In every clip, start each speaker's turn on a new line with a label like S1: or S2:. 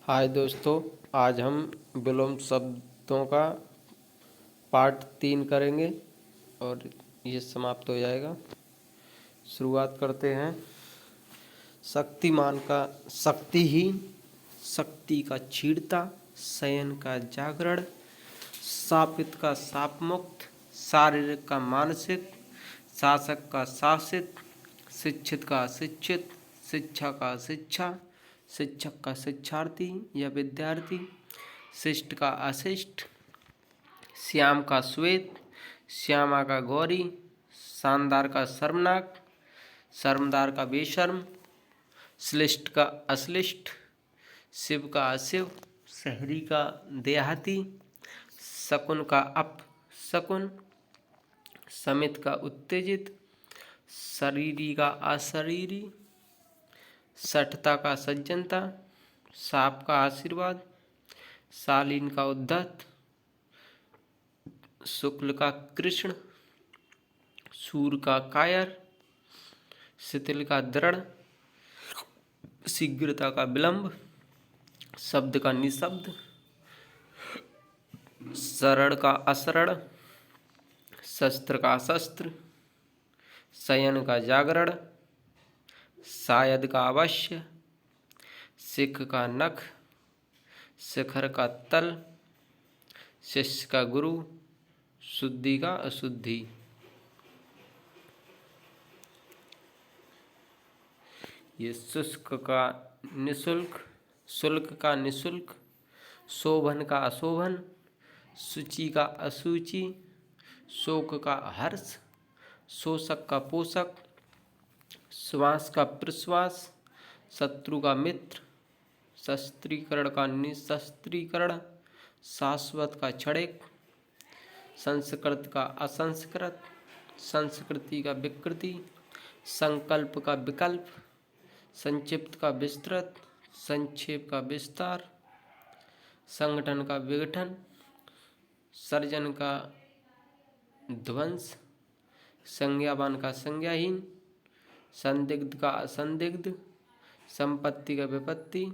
S1: हाय दोस्तों, आज हम विलोम शब्दों का पार्ट 3 करेंगे और ये समाप्त हो जाएगा। शुरुआत करते हैं। शक्तिमान का शक्तिहीन, शक्ति का छीड़ता, शयन का जागरण, शापित का शाप मुक्त, शारीरिक का मानसिक, शासक का शासित, शिक्षित का शिक्षित, शिक्षा का शिक्षा, शिक्षक का शिक्षार्थी या विद्यार्थी, शिष्ट का अशिष्ट, श्याम का श्वेत, श्यामा का गौरी, शानदार का शर्मनाक, शर्मदार का बेशर्म, श्लिष्ट का अश्लिष्ट, शिव का अशिव, शहरी का देहाती, शकुन का अपशकुन, समित का उत्तेजित, शरीरी का अशरीरी, सठता का सज्जनता, साप का आशीर्वाद, शालीन का उद्धत, शुक्ल का कृष्ण, सूर का कायर, शिथिल का दृढ़, शीघ्रता का विलंब, शब्द का निशब्द, शरण का अशरण, शस्त्र का शस्त्र, शयन का जागरण, शायद का अवश्य, सिख का नख, शिखर का तल, शिष्य का गुरु, शुद्धि का अशुद्धि। ये शुष्क का निशुल्क, शुल्क का निशुल्क, शोभन का अशोभन, शुचि का अशुचि, शोक का हर्ष, शोषक का पोषक, श्वास का प्रश्वास, शत्रु का मित्र, शस्त्रीकरण का निशस्त्रीकरण, शाश्वत का क्षणिक, संस्कृत का असंस्कृत, संस्कृति का विकृति, संकल्प का विकल्प, संक्षिप्त का विस्तृत, संक्षेप का विस्तार, संगठन का विघटन, सर्जन का ध्वंस, संज्ञावान का संज्ञाहीन, संदिग्ध का असंदिग्ध, संपत्ति का विपत्ति,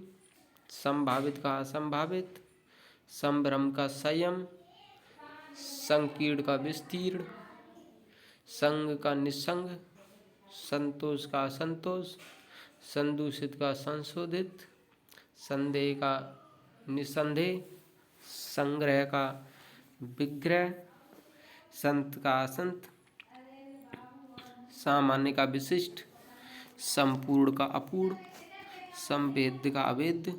S1: संभावित का असंभावित, संभ्रम का संयम, संकीर्ण का विस्तीर्ण, संग का निसंग, संतोष का असंतोष, संदूषित का संशोधित, संदेह का निसंदेह, संग्रह का विग्रह, संत का असंत, सामान्य का विशिष्ट, संपूर्ण का अपूर्ण, संवेद्य का अवेद्य,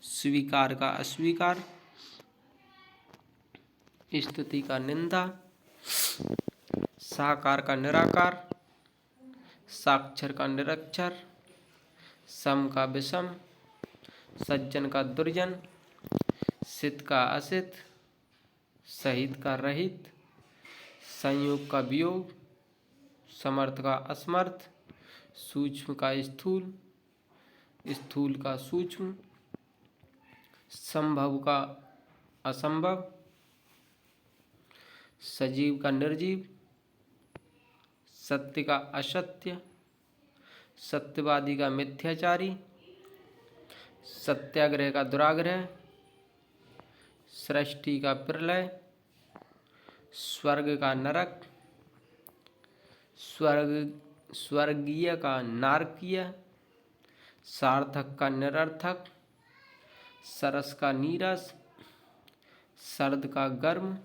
S1: स्वीकार का अस्वीकार, स्तुति का निंदा, साकार का निराकार, साक्षर का निरक्षर, सम का विषम, सज्जन का दुर्जन, सित का असित, सहित का रहित, संयोग का वियोग, समर्थ का असमर्थ, सूक्ष्म का स्थूल, स्थूल का सूक्ष्म, संभव का असंभव, सजीव का निर्जीव, सत्य का असत्य, सत्यवादी का मिथ्याचारी, सत्याग्रह का दुराग्रह, सृष्टि का प्रलय, स्वर्ग का नरक, स्वर्गीय का नारकीय, सार्थक का निरर्थक, सरस का नीरस, सर्द का गर्म,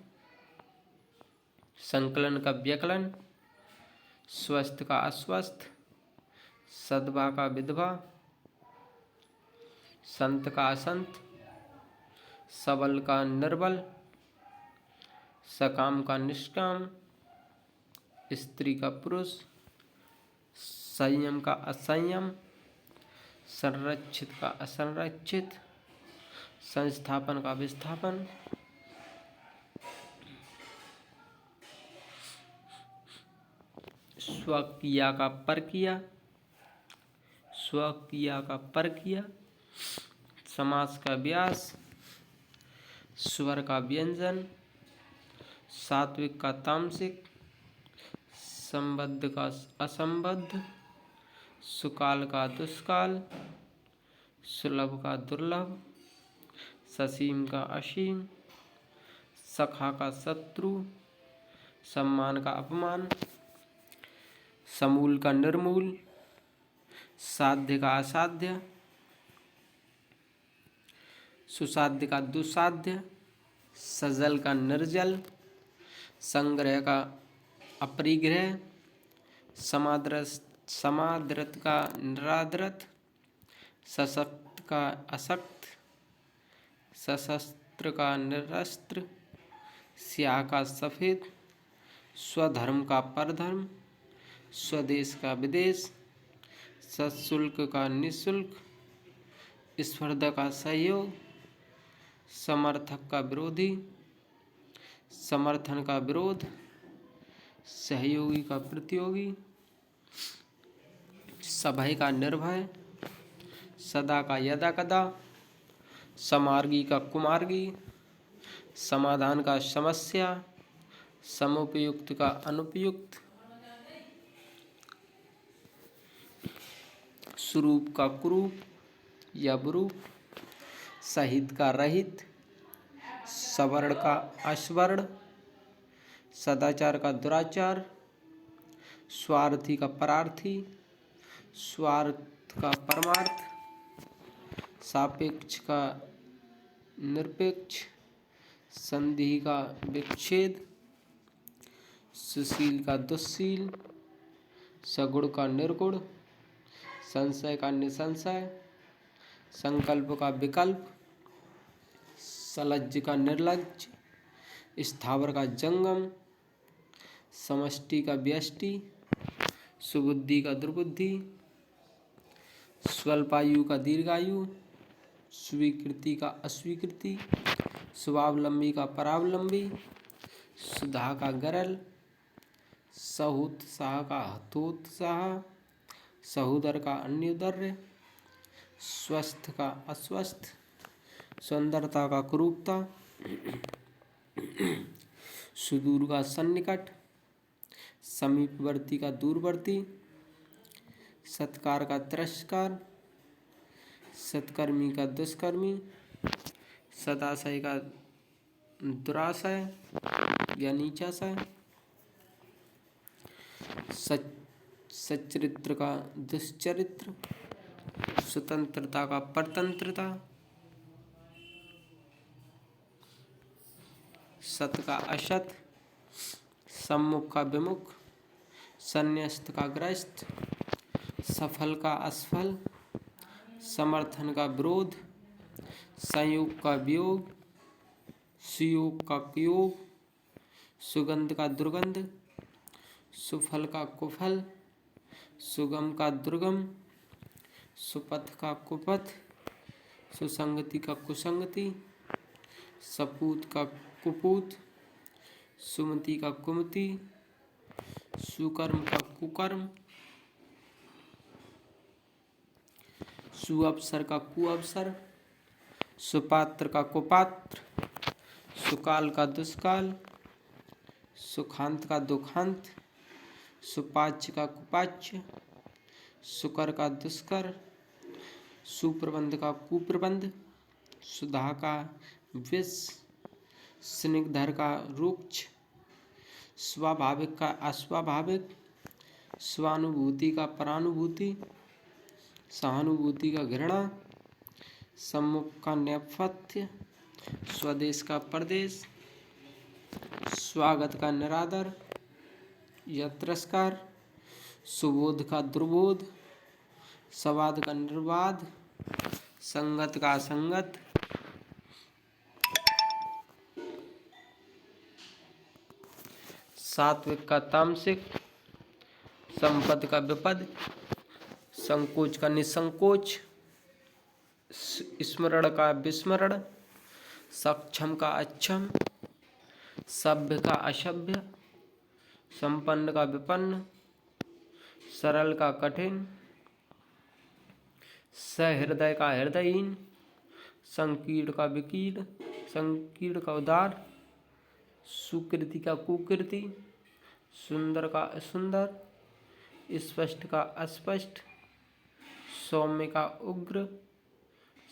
S1: संकलन का व्यकलन, स्वस्थ का अस्वस्थ, सद्भा का विधवा, संत का असंत, सबल का निर्बल, सकाम का निष्काम, स्त्री का पुरुष, संयम का असंयम, संरक्षित का असंरक्षित, संस्थापन का विस्थापन, स्वकिया का परकिया, स्वकिया का परकिया, समास का व्यास, स्वर का व्यंजन, सात्विक का तामसिक, संबद्ध का असंबद्ध, सुकाल का दुष्काल, सुलभ का दुर्लभ, ससीम का असीम, सखा का शत्रु, सम्मान का अपमान, समूल का निर्मूल, साध्य का असाध्य, सुसाध्य का दुसाध्य, सजल का निर्जल, संग्रह का अपरिग्रह, समादृत का निरादृत, सशक्त का असक्त, सशस्त्र का निरस्त्र, स्याह का सफ़ेद, स्वधर्म का परधर्म, स्वदेश का विदेश, सशुल्क का निःशुल्क, स्पर्धा का सहयोग, समर्थक का विरोधी, समर्थन का विरोध, सहयोगी का प्रतियोगी, सभय का निर्भय, सदा का यदा कदा, समार्गी का कुमार्गी, समाधान का समस्या, समुपयुक्त का अनुपयुक्त, स्वरूप का कुरूप या बुरूप, सहित का रहित, सवर्ण का अस्वर्ण, सदाचार का दुराचार, स्वार्थी का परार्थी, स्वार्थ का परमार्थ, सापेक्ष का निरपेक्ष, संधि का विच्छेद, सुशील का दुस्शील, सगुण का निर्गुण, संशय का निसंशय, संकल्प का विकल्प, सलज्ज का निर्लज्ज, स्थावर का जंगम, समष्टि का व्यष्टि, सुबुद्धि का दुर्बुद्धि, स्वल्पायु का दीर्घायु, स्वीकृति का अस्वीकृति, स्वावलंबी का परावलंबी, सुधा का गरल, सहुत्साह का हतोत्साह, सहोदर का अन्योदर्य, स्वस्थ का अस्वस्थ, सुंदरता का कुरूपता, सुदूर का सन्निकट, समीपवर्ती का दूरवर्ती, सत्कार का तिरस्कार, सत्कर्मी का दुष्कर्मी, सदाशय का दुराशय या नीचाशय, सच्चरित्र का दुष्चरित्र, स्वतंत्रता का परतंत्रता, सत का असत, सम्मुख का विमुख, संन्यस्त का ग्रस्त, सफल का असफल, समर्थन का विरोध, संयोग का वियोग, सुयोग का कुयोग, सुगंध का दुर्गंध, सुफल का कुफल, सुगम का दुर्गम, सुपथ का कुपथ, सुसंगति का कुसंगति, सपूत का कुपूत, सुमति का कुमति, सुकर्म का कुकर्म, सुअवसर का कुअवसर, सुपात्र का कुपात्र, सुकाल का दुष्काल, सुखांत का दुखांत, सुपाच्य का कुपाच्य, सुकर का दुष्कर, सुप्रबंध का कुप्रबंध, सुधा का विष, स्निग्धर का रुक्ष, स्वाभाविक का अस्वाभाविक, स्वानुभूति का परानुभूति, सहानुभूति का घृणा, सम्मुख का नैपथ्य, स्वदेश का परदेश, स्वागत का निरादर या तिरस्कार, सुबोध का दुर्बोध, संवाद का निर्वाद, संगत का असंगत, सात्विक का तामसिक, संपद का विपद, संकोच का निसंकोच, स्मरण का विस्मरण, सक्षम का अक्षम, सभ्य का असभ्य, संपन्न का विपन्न, सरल का कठिन, सहृदय का हृदयहीन, संकीर्ण का विकीर्ण, संकीर्ण का उदार, सुकृति का कुकृति, सुंदर का असुंदर, स्पष्ट का अस्पष्ट, सौम्य का उग्र,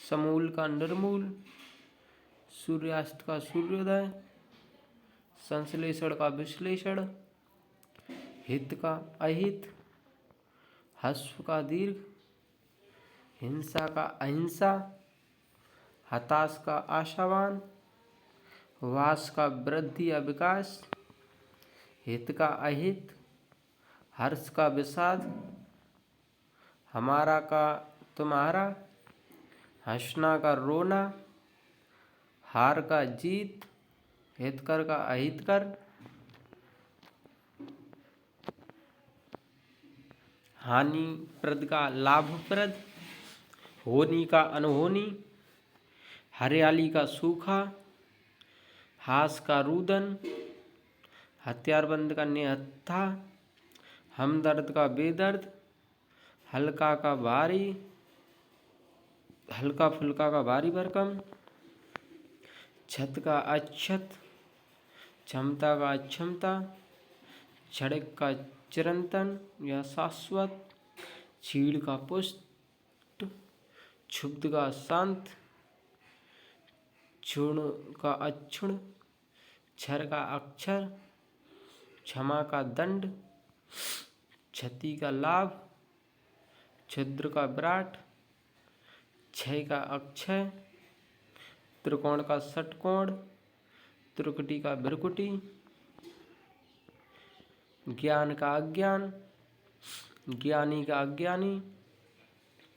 S1: समूल का निर्मूल, सूर्यास्त का सूर्योदय, संश्लेषण का विश्लेषण, हित का अहित, हस्व का दीर्घ, हिंसा का अहिंसा, हताश का आशावान, वास का वृद्धि या विकास, हित का अहित, हर्ष का विषाद, हमारा का तुम्हारा, हंसना का रोना, हार का जीत, हितकर का अहितकर, हानिप्रद का लाभप्रद, होनी का अनहोनी, हरियाली का सूखा, हास का रुदन, हथियारबंद का निहत्था, हमदर्द का बेदर्द, हल्का का भारी, हल्का फुल्का का भारी भरकम, छत का अक्षत, क्षमता का अक्षमता, क्षणिक का चिरंतन या शाश्वत, छीड़ का पुष्ट, क्षुब्ध का शांत, क्षुण का अक्षुण, क्षर का अक्षर, क्षमा का दंड, क्षति का लाभ, छिद्र का विराट, क्षय का अक्षय, त्रिकोण का षटकोण, त्रिकुटी का भ्रकुटी, ज्ञान का अज्ञान, ज्ञानी का अज्ञानी,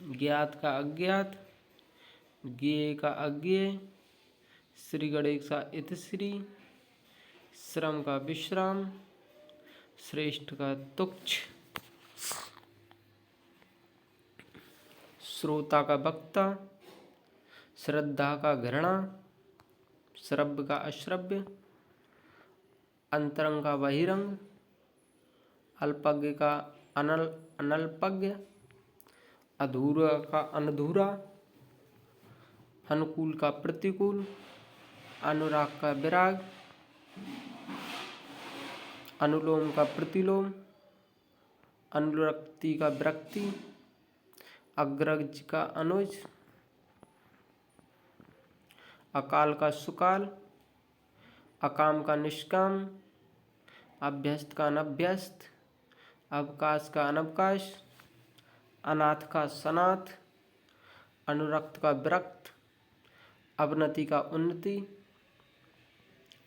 S1: ज्ञात का अज्ञात, ज्ञेय का अज्ञेय, श्री गणेश का इतश्री, श्रम का विश्राम, श्रेष्ठ का तुच्छ, श्रोता का वक्ता, श्रद्धा का घृणा, श्रव्य का अश्रव्य, अंतरंग का बहिरंग, अल्पज्ञ का अनल्पज्ञ, अधूरा का अनधूरा, अनुकूल का प्रतिकूल, अनुराग का विराग, अनुलोम का प्रतिलोम, अनुरक्ति का विरक्ति, अग्रज का अनुज, अकाल का सुकाल, अकाम का निष्काम, अभ्यस्त का अनभ्यस्त, अवकाश का अनवकाश, अनाथ का सनाथ, अनुरक्त का विरक्त, अवनति का उन्नति,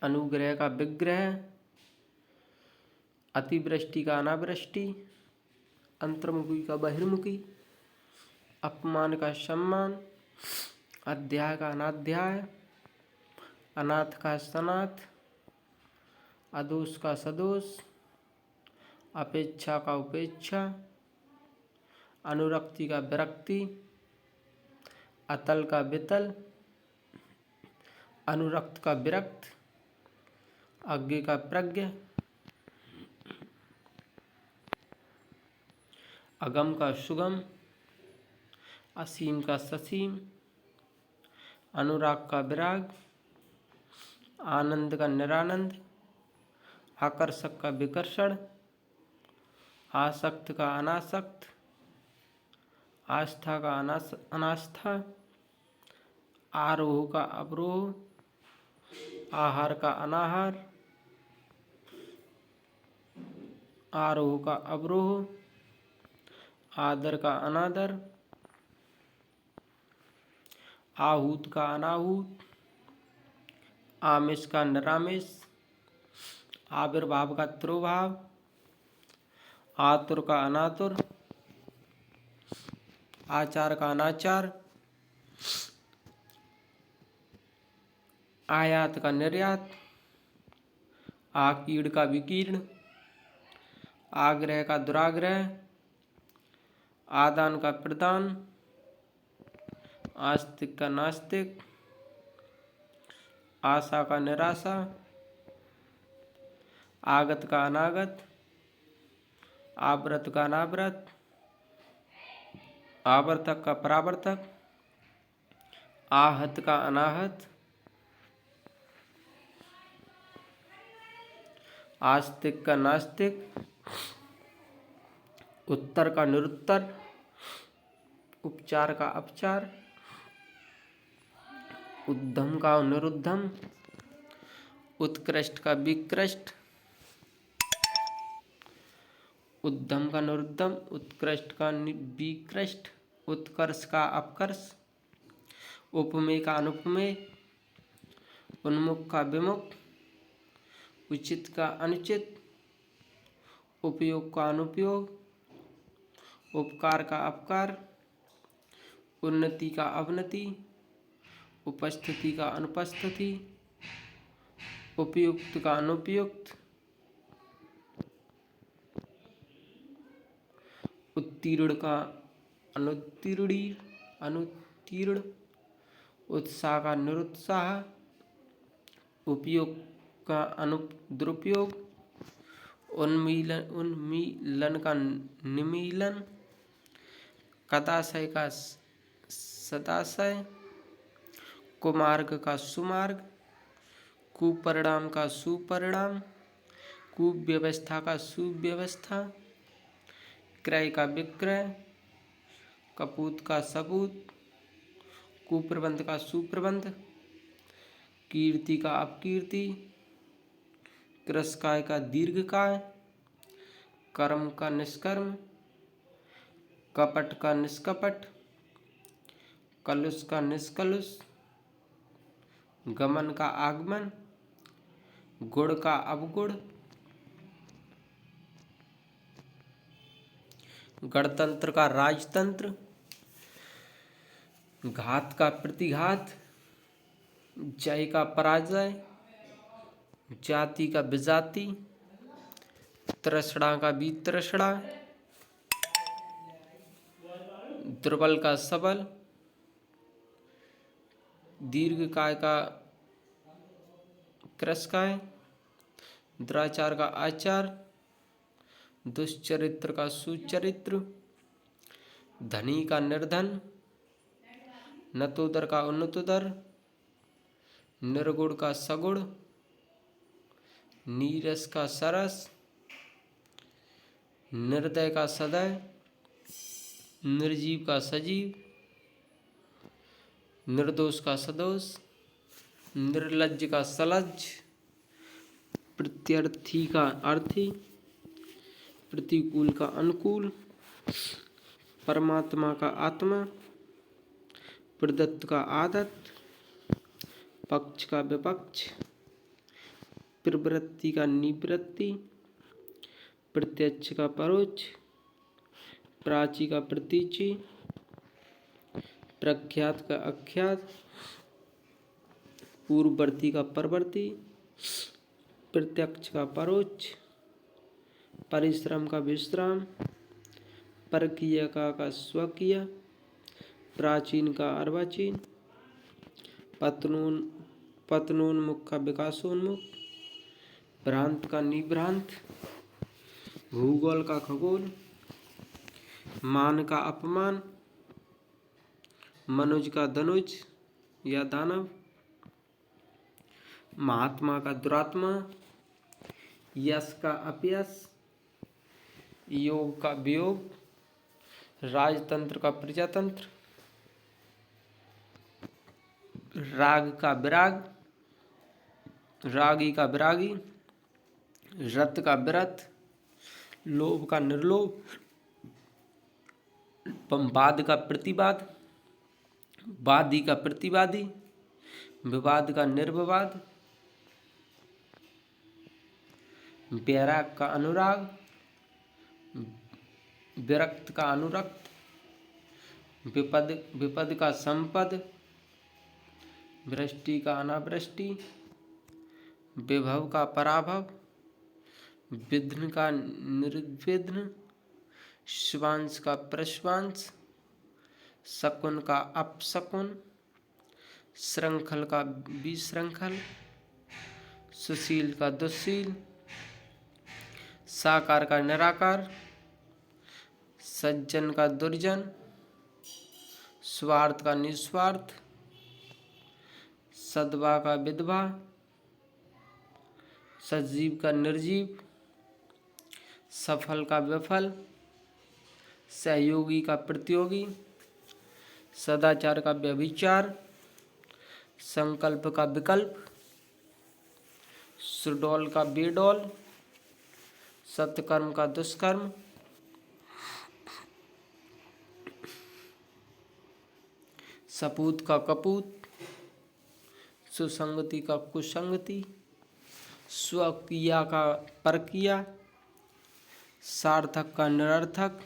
S1: अनुग्रह का विग्रह, अतिवृष्टि का अनावृष्टि, अंतर्मुखी का बहिर्मुखी, अपमान का सम्मान, अध्याय का अनाध्याय, अनाथ का सनाथ, अदोष का सदोष, अपेक्षा का उपेक्षा, अनुरक्ति का विरक्ति, अतल का वितल, अनुरक्त का विरक्त, अज्ञ का प्रज्ञ, अगम का सुगम, असीम का ससीम, अनुराग का विराग, आनंद का निरानंद, आकर्षक का विकर्षण, आसक्त का अनासक्त, आस्था का अनास्था, आरोह का अवरोह, आहार का अनाहार, आरोह का अवरोह, आदर का अनादर, आहूत का अनाहूत, आमिष का निरामिष, आविर्भाव का तिरोभाव, आतुर का अनातुर, आचार का अनाचार, आयात का निर्यात, आकीर्ण का विकीर्ण, आग्रह का दुराग्रह, आदान का प्रदान, आस्तिक का नास्तिक, आशा का निराशा, आगत का अनागत, आव्रत का अनाव्रत, आवर्तक का परावर्तक, आहत का अनाहत, आस्तिक का नास्तिक, उत्तर का निरुत्तर, उपचार का अपचार, उद्धम का अनुरुद्धम, उत्कृष्ट का विकृष्ट, उद्धम का अनुरुद्धम, उत्कृष्ट का विकृष्ट, उत्कर्ष का अपकर्ष, उपमेय का अनुपमेय, उन्मुख का विमुख, उचित का अनुचित, उपयोग का अनुपयोग, उपकार का अपकार, उन्नति का अवनति, उपस्थिति का अनुपस्थिति, उपयुक्त का अनुपयुक्त, उत्तीर्ण का अनुत्तीर्ण, उत्साह का निरुत्साह, उपयोग का दुरुपयोग, उन्मीलन का निमीलन, कदाशय का सदाशय, कुमार्ग का सुमार्ग, कुपरिणाम का सुपरिणाम, कुव्यवस्था का सुव्यवस्था, क्रय का विक्रय, कपूत का सपूत, कुप्रबंध का सुप्रबंध, कीर्ति का अपकीर्ति, कृशकाय का दीर्घकाय, कर्म का निष्कर्म, कपट का निष्कपट, कलुष का निष्कलुष, गमन का आगमन, गुण का अवगुण, गणतंत्र का राजतंत्र, घात का प्रतिघात, जय का पराजय, जाति का विजाति, तृष्णा का वितृष्णा, दुर्बल का सबल, दीर्घकाय का कृशकाय, दुराचार का आचार, दुश्चरित्र का सुचरित्र, धनी का निर्धन, नतोदर का उन्नतोदर, निर्गुण का सगुण, नीरस का सरस, निर्दय का सदय, निर्जीव का सजीव, निर्दोष का सदोष, निर्लज्ज का सलज्ज, प्रत्यर्थी का अर्थी, प्रतिकूल का अनुकूल, परमात्मा का आत्मा, प्रदत्त का आदत, पक्ष का विपक्ष, प्रवृत्ति का निवृत्ति, प्रत्यक्ष का परोक्ष, प्राची का प्रतीची, प्रख्यात का अख्यात, पूर्ववर्ती का परवर्ती, प्रत्यक्ष का परोक्ष, परिश्रम का विश्राम, परकीय का स्वकीय, प्राचीन का अर्वाचीन, पतनोन्मुख का विकासोन्मुख, भ्रांत का निभ्रांत, भूगोल का खगोल, मान का अपमान, मनुज का धनुज या दानव, महात्मा का दुरात्मा, यश का अपयश, योग का वियोग, राजतंत्र का प्रजातंत्र, राग का विराग, रागी का विरागी, रत का विरत, लोभ का निर्लोभ, वाद का प्रतिवाद, वादी का प्रतिवादी, विवाद का निर्विवाद, वैराग का अनुराग, विरक्त का अनुरक्त, विपद का संपद, वृष्टि का अनावृष्टि, विभव का पराभव, विघ्न का निर्विघ्न, श्वांश का प्रश्वांश, शकुन का अपशकुन, श्रृंखल का विश्रृंखल, सुशील का दुस्शील, साकार का निराकार, सज्जन का दुर्जन, स्वार्थ का निस्वार्थ, सद्भा का विधवा, सजीव का निर्जीव, सफल का विफल, सहयोगी का प्रतियोगी, सदाचार का व्यभिचार, संकल्प का विकल्प, सुडौल का बेडौल, सत्कर्म का दुष्कर्म, सपूत का कपूत, सुसंगति का कुसंगति, स्वकिया का परकिया, सार्थक का निरर्थक,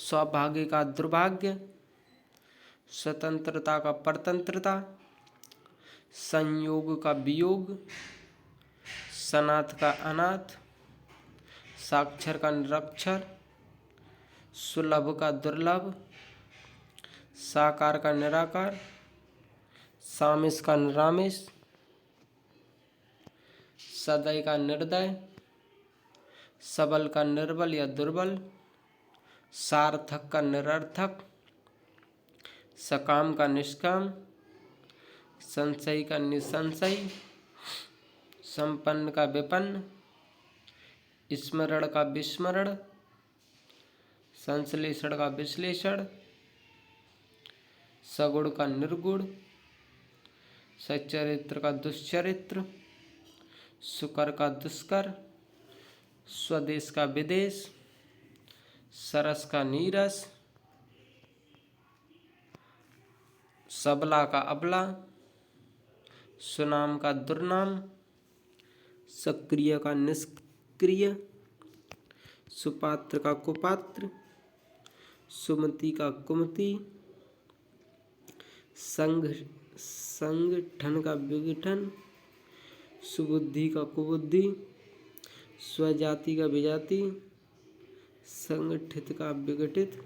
S1: सौभाग्य का दुर्भाग्य, स्वतंत्रता का परतंत्रता, संयोग का वियोग, सनाथ का अनाथ, साक्षर का निरक्षर, सुलभ का दुर्लभ, साकार का निराकार, सामिस का निरामिस, सदय का निर्दय, सबल का निर्बल या दुर्बल, सार्थक का निरर्थक, सकाम का निष्काम, संशयी का निसंशयी, संपन्न का विपन्न, स्मरण का विस्मरण, संश्लेषण का विश्लेषण, सगुण का निर्गुण, सच्चरित्र का दुष्चरित्र, सुकर का दुष्कर, स्वदेश का विदेश, सरस का नीरस, सबला का अबला, सुनाम का दुर्नाम, सक्रिय का निष्क्रिय, सुपात्र का कुपात्र, सुमति का कुमति, संगठन का विघटन, सुबुद्धि का कुबुद्धि, स्वजाति का विजाति, संगठित का विघटित,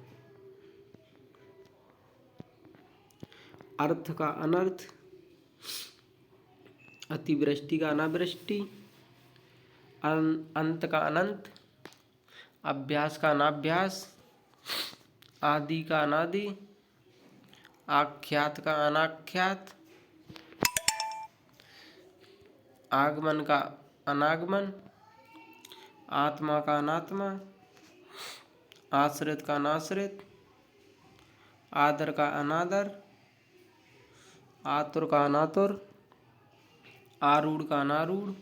S1: अर्थ का अनर्थ, अतिवृष्टि का अनावृष्टि, अंत का अनंत, अभ्यास का अनाभ्यास, आदि का अनादि, आख्यात का अनाख्यात, आगमन का अनागमन, आत्मा का अनात्मा, आश्रित का अनाश्रित, आदर का अनादर, आतुर का अनातुर, आरूढ़ का अनारूढ़,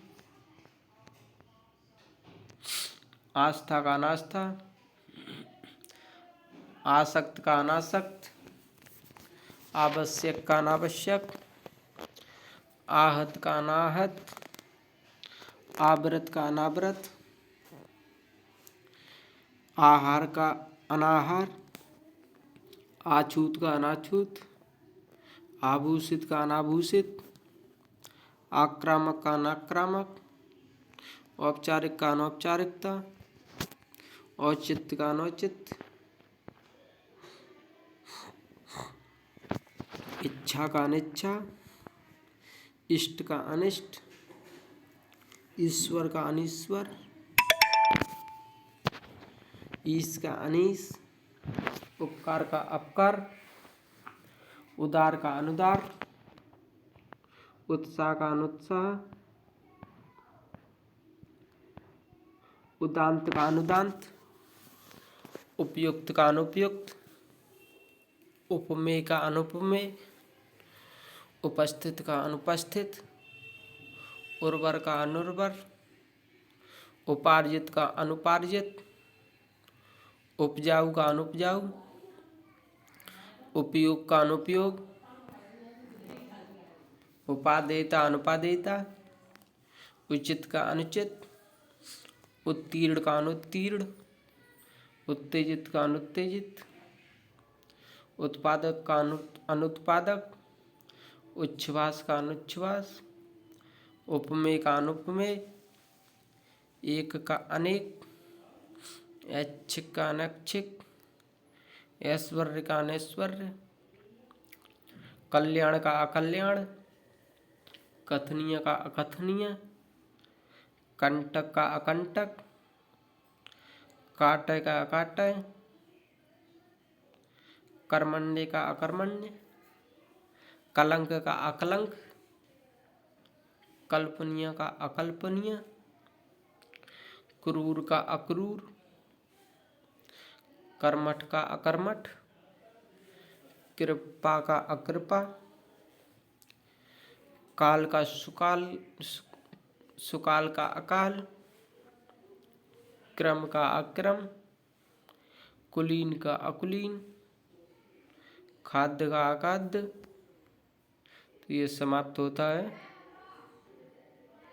S1: आस्था का अनास्था, आसक्त का अनासक्त, आवश्यक का अनावश्यक, आहत का अनाहत, आवृत का अनावृत, आहार का अनाहार, आछूत का अनाछूत, आभूषित का अनाभूषित, आक्रामक का अनाक्रामक, औपचारिक का अनौपचारिकता, औचित्य का अनौचित्य, इच्छा का अनिच्छा, इष्ट का अनिष्ट, ईश्वर का अनीश्वर, ईश का अनीश, उपकार का अपकार, उदार का अनुदार, उत्साह का अनुत्साह, उदांत का अनुदांत, उपयुक्त का अनुपयुक्त, उपमेय का अनुपमेय, उपस्थित का अनुपस्थित, उर्वर का अनुर्वर, उपार्जित का अनुपार्जित, उपजाऊ का अनुपजाऊ, उपयोग का अनुपयोग, उपादेयता अनुपादेयता, उचित का अनुचित, उत्तीर्ण का अनुत्तीर्ण, उत्तेजित का अनुत्तेजित, उत्पादक का अनुत्पादक, उच्छ्वास का अनुच्छ्वास, उपमेय का अनुपमेय, एक का अनेक, ऐच्छिक का अनैच्छिक, ऐश्वर्य का अनैश्वर्य, कल्याण का अकल्याण, कथनीय का अकथनीय, कंटक का अकंटक, काटय का अकाटय, कर्मण्य का अकर्मण्य, कलंक का अकलंक, कल्पनीय का अकल्पनीय, क्रूर का अक्रूर, कर्मठ का अकर्मठ, कृपा का अकृपा, काल का सुकाल, सुकाल का अकाल, क्रम का अक्रम, कुलीन का अकुलीन, खाद्य का अखाद्य। तो ये समाप्त होता है